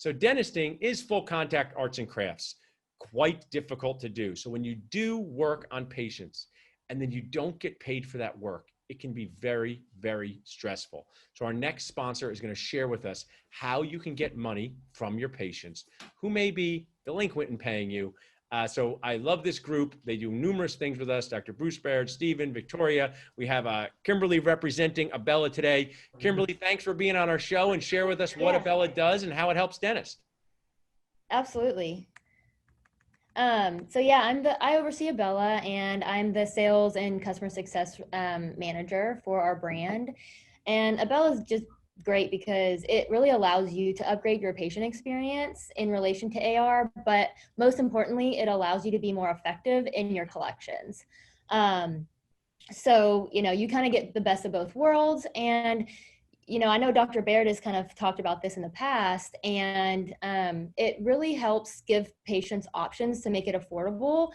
So dentisting is full contact arts and crafts, quite difficult to do. So when you do work on patients and then you don't get paid for that work, it can be very, very stressful. So our next sponsor is going to share with us how you can get money from your patients who may be delinquent in paying you. So I love this group. They do numerous things with us. Dr. Bruce Baird, Stephen, Victoria. We have Kimberlee representing Abella today. Kimberlee, thanks for being on our show and share with us what Abella does and how it helps dentists. Absolutely. So yeah, I oversee Abella, and I'm the sales and customer success manager for our brand. And Abella is just great because it really allows you to upgrade your patient experience in relation to AR, but most importantly, it allows you to be more effective in your collections. So, you kind of get the best of both worlds. And I know Dr. Baird has kind of talked about this in the past, and it really helps give patients options to make it affordable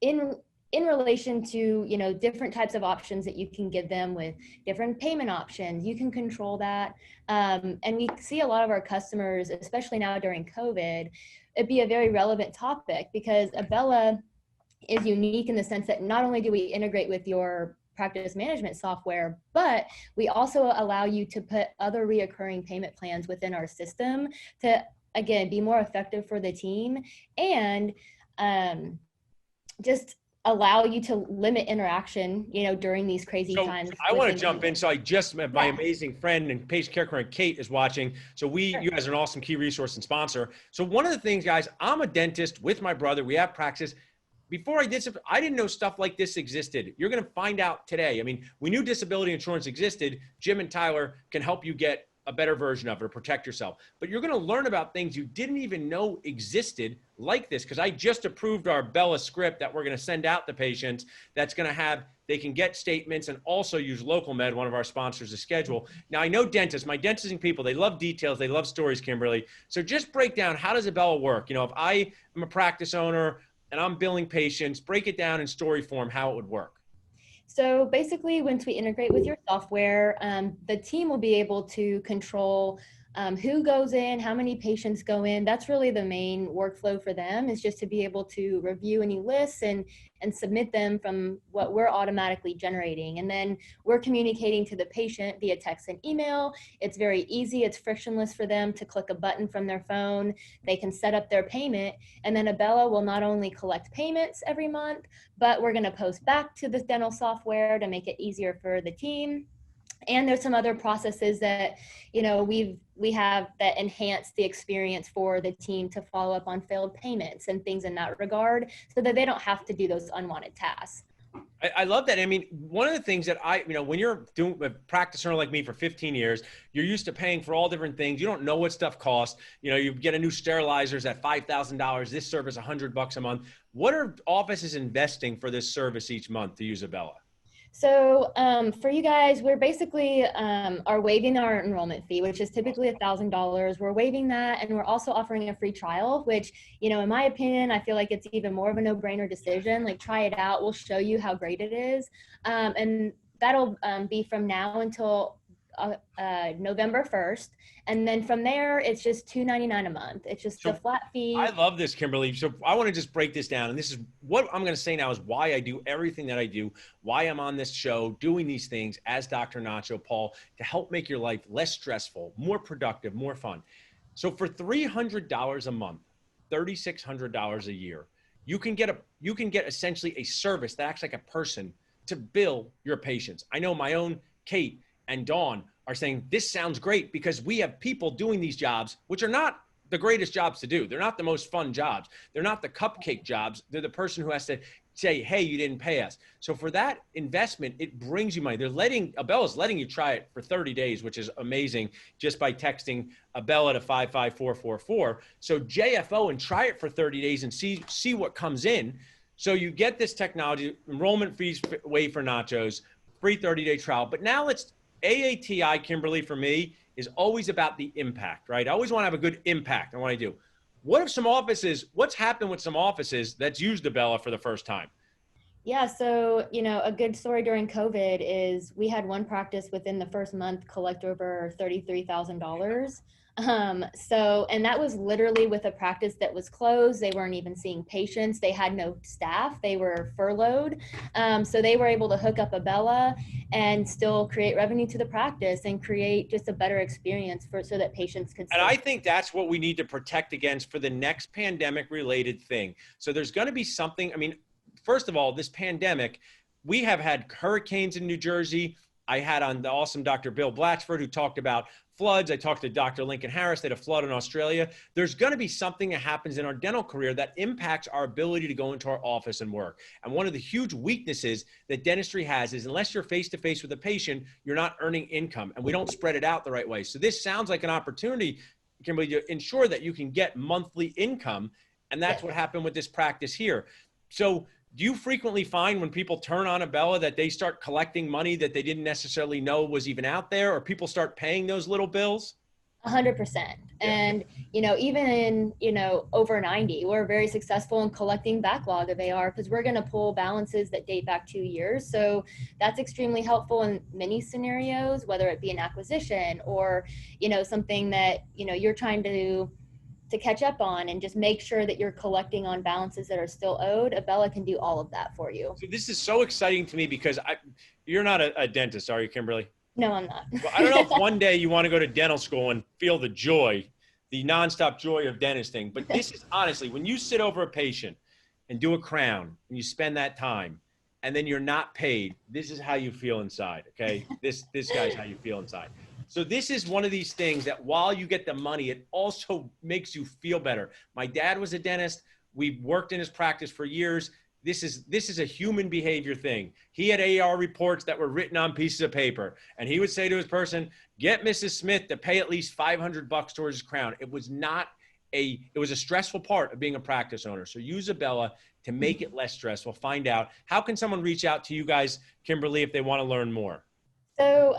in relation to, different types of options that you can give them with different payment options. You can control that. And we see a lot of our customers, especially now during COVID, it'd be a very relevant topic because Abella is unique in the sense that not only do we integrate with your practice management software, but we also allow you to put other reoccurring payment plans within our system to, again, be more effective for the team and just allow you to limit interaction, during these crazy times. I want to jump in. So I just met my amazing friend and patient care coordinator, Kate, is watching. So you guys are an awesome key resource and sponsor. So one of the things, guys, I'm a dentist with my brother. We have practice. Before I did stuff, I didn't know stuff like this existed. You're going to find out today. I mean, we knew disability insurance existed. Jim and Tyler can help you get a better version of it or protect yourself. But you're going to learn about things you didn't even know existed like this, because I just approved our Bella script that we're going to send out to patients that's going to have, they can get statements and also use Local Med, one of our sponsors, to schedule. Now, I know dentists, my dentisting people, they love details. They love stories, Kimberlee. So just break down, how does Abella work? If I am a practice owner and I'm billing patients, break it down in story form, how it would work. So basically, once we integrate with your software, the team will be able to control who goes in, how many patients go in. That's really the main workflow for them, is just to be able to review any lists and submit them from what we're automatically generating. And then we're communicating to the patient via text and email. It's very easy. It's frictionless for them to click a button from their phone. They can set up their payment. And then Abella will not only collect payments every month, but we're going to post back to the dental software to make it easier for the team. And there's some other processes that, we have that enhance the experience for the team to follow up on failed payments and things in that regard, so that they don't have to do those unwanted tasks. I love that. I mean, one of the things that when you're doing a practice owner like me for 15 years, you're used to paying for all different things. You don't know what stuff costs. You get a new sterilizers at $5,000, this service $100 a month. What are offices investing for this service each month to use Abella? So for you guys, we're basically are waiving our enrollment fee, which is typically $1,000. We're waiving that, and we're also offering a free trial, which, in my opinion, I feel like it's even more of a no-brainer decision. Like, try it out. We'll show you how great it is. And that'll be from now until November 1st. And then from there, it's just $299 a month. It's just a flat fee. I love this, Kimberlee. So I want to just break this down. And this is what I'm going to say now is why I do everything that I do, why I'm on this show, doing these things as Dr. Nacho, Paul, to help make your life less stressful, more productive, more fun. So for $300 a month, $3,600 a year, you can get essentially a service that acts like a person to bill your patients. I know my own Kate and Dawn are saying, this sounds great, because we have people doing these jobs, which are not the greatest jobs to do. They're not the most fun jobs. They're not the cupcake jobs. They're the person who has to say, hey, you didn't pay us. So for that investment, it brings you money. Abella's letting you try it for 30 days, which is amazing, just by texting Abella to 55444. So JFO and try it for 30 days and see what comes in. So you get this technology, enrollment fees waived for Nachos, free 30-day trial. But now AATI, Kimberlee, for me, is always about the impact, right? I always want to have a good impact on what I do. What's happened with some offices that's used Abella for the first time? Yeah, so, a good story during COVID is we had one practice within the first month collect over $33,000. And that was literally with a practice that was closed. They weren't even seeing patients. They had no staff. They were furloughed. So they were able to hook up a Bella and still create revenue to the practice and create just a better experience so that patients could And still. I think that's what we need to protect against for the next pandemic related thing. So there's going to be something. I mean, first of all, this pandemic, we have had hurricanes in New Jersey. I had on the awesome Dr. Bill Blatchford, who talked about floods. I talked to Dr. Lincoln Harris. They had a flood in Australia. There's going to be something that happens in our dental career that impacts our ability to go into our office and work. And one of the huge weaknesses that dentistry has is unless you're face-to-face with a patient, you're not earning income, and we don't spread it out the right way. So this sounds like an opportunity, Kimberlee, to ensure that you can get monthly income. And that's what happened with this practice here. So do you frequently find when people turn on a Bella that they start collecting money that they didn't necessarily know was even out there, or people start paying those little bills? 100%. And, even in, over 90, we're very successful in collecting backlog of AR because we're going to pull balances that date back 2 years. So that's extremely helpful in many scenarios, whether it be an acquisition or, something that, you're trying to catch up on and just make sure that you're collecting on balances that are still owed. A Bella can do all of that for you. So this is so exciting to me because you're not a dentist, are you, Kimberlee? No, I'm not. Well, I don't know if one day you want to go to dental school and feel the joy, the nonstop joy of dentistry, but this is honestly, when you sit over a patient and do a crown and you spend that time and then you're not paid, this is how you feel inside, okay? This guy's how you feel inside. So this is one of these things that while you get the money, it also makes you feel better. My dad was a dentist. We worked in his practice for years. This is a human behavior thing. He had AR reports that were written on pieces of paper, and he would say to his person, get Mrs. Smith to pay at least $500 towards his crown. It was a stressful part of being a practice owner. So use a Bella to make it less stressful. Find out, how can someone reach out to you guys, Kimberlee, if they want to learn more? So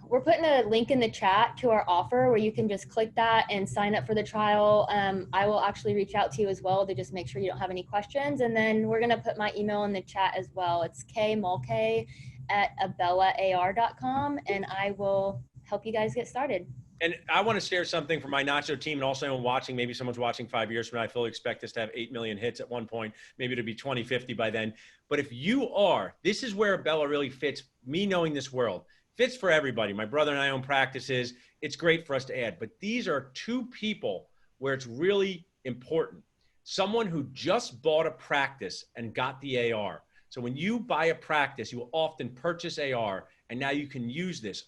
we're putting a link in the chat to our offer where you can just click that and sign up for the trial. I will actually reach out to you as well to just make sure you don't have any questions. And then we're going to put my email in the chat as well. It's kmulkay@abellaar.com, and I will help you guys get started. And I want to share something for my Nacho team and also anyone watching. Maybe someone's watching 5 years from now. I fully expect us to have 8 million hits at one point, maybe to be 2050 by then. But if you are, this is where Bella really fits, me knowing this world. Fits for everybody. My brother and I own practices. It's great for us to add. But these are two people where it's really important. Someone who just bought a practice and got the AR. So when you buy a practice, you will often purchase AR, and now you can use this.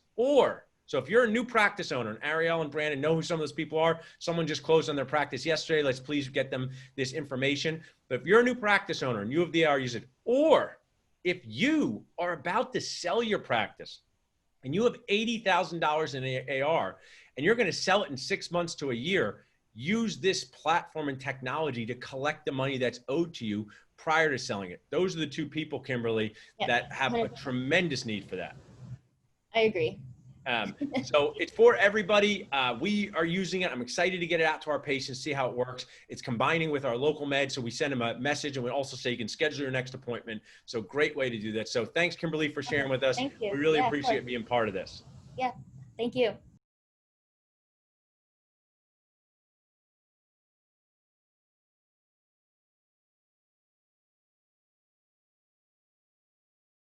So if you're a new practice owner, and Ariel and Brandon know who some of those people are, someone just closed on their practice yesterday, let's please get them this information. But if you're a new practice owner and you have the AR, use it. Or if you are about to sell your practice and you have $80,000 in AR and you're going to sell it in 6 months to a year, use this platform and technology to collect the money that's owed to you prior to selling it. Those are the two people, Kimberlee, that have a tremendous need for that. I agree. So it's for everybody. We are using it. I'm excited to get it out to our patients, see how it works. It's combining with our local med. So we send them a message, and we also say you can schedule your next appointment. So great way to do that. So thanks, Kimberlee, for sharing with us. Thank you. We really appreciate being part of this. Yeah. Thank you.